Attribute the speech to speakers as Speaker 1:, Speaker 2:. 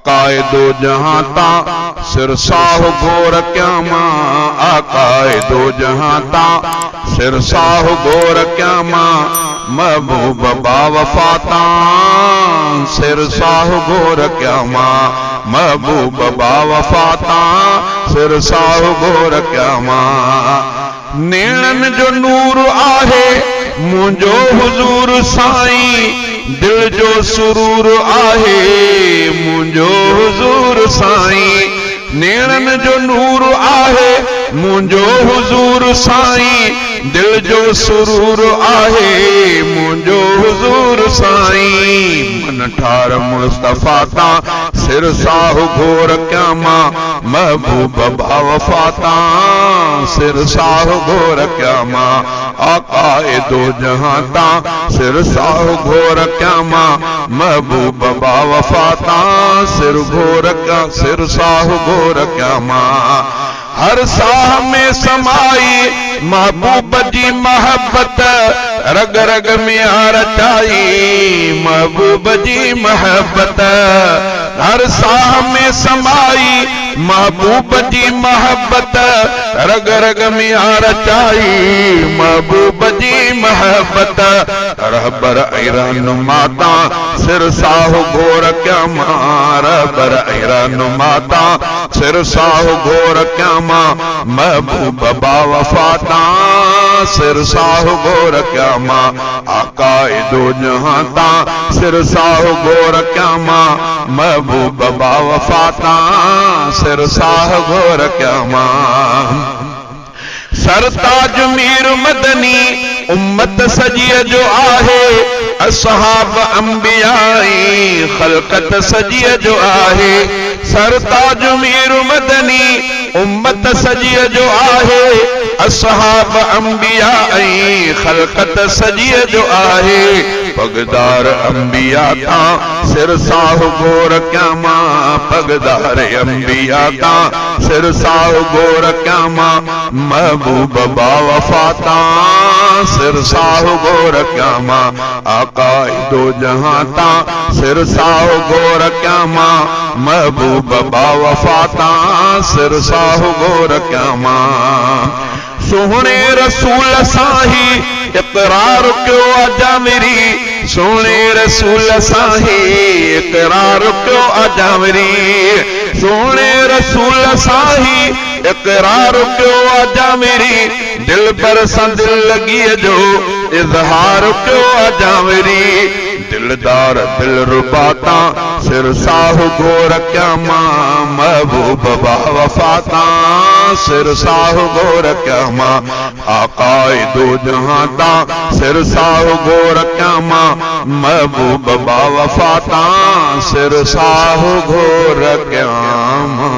Speaker 1: आकाए दो जहां ता सिर साहु गोर क्यामा आकाए दो जहां ता सिर साहु गोर क्यामा महबूब बावफाता सिर साहु गोर क्यामा महबूब बावफाता सिर साहु गोर क्यामा नेणन जो नूर आहे मुंहिंजो हुजूर साईं दिल जो सुरूर आहे मुंहिंजो हुजूर साईं नेणन जो नूर आहे मुंहिंजो हुजूर साईं दिल जो सुरूर आहे मुंहिंजो हुजूर साईं मन ठार मुस्तफा ता सिर साहु गोर क्यामा महबूब बावफाता सिर साहु गोर क्यामा आकाए दो जहां ता सिर साहु गोर क्यामा महबूब बावफाता सिर साहु गोर क्यामा हर साह में समाई महबूब जी महब्बत रग रग में रचाई महबूब जी महब्बत हर साह में समाई महबूब जी महब्बत रग रग में रचाई महबूब जी महब्बत रहबर ऐरान माता सिर साहु गोर क्यामा रहबर ऐरान माता सिर साहु गोर क्यामा महबूब बावफाता सिर साहु गोर क्यामा आकाए दो जहां ता सिर साहु गोर क्यामा महबूब बावफाता सिर साहु गोर क्यामा सरताज मीर मदनी उम्मत सजीअ जो आहे असहाब अंबियाई खलकत सजीअ जो आहे सरताज मीर मदनी उम्मत सजीअ जो आहे असहाब अंबियाई खलकत सजीअ जो आहे पगदार अंबिया ता सिर साहु गोर क्यामा पगदार अंबिया ता सिर साहु गोर क्यामा महबूब बावफाता सिर साहु गोर क्यामा आकाए दो जहां ता सिर साहु गोर क्यामा महबूब बावफाता सिर साहु गोर क्यामा सोहणे रसूल साही इकरार क्यों आजा मेरी सोहणे रसूल साही इकरार क्यों आजा मेरी सोहणे रसूल साही इकरार क्यों आजा मेरी दिल पर सा दिल लगी जो इजहार क्यों आजा मेरी दिलदार दिल रुबाता सिर साहु गोर क्यामा महबूब बावफाता सिर साहु गोर क्यामा आकाए दो जहां ता सिर साहु गोर क्यामा महबूब बावफाता सिर साहु गोर क्यामा।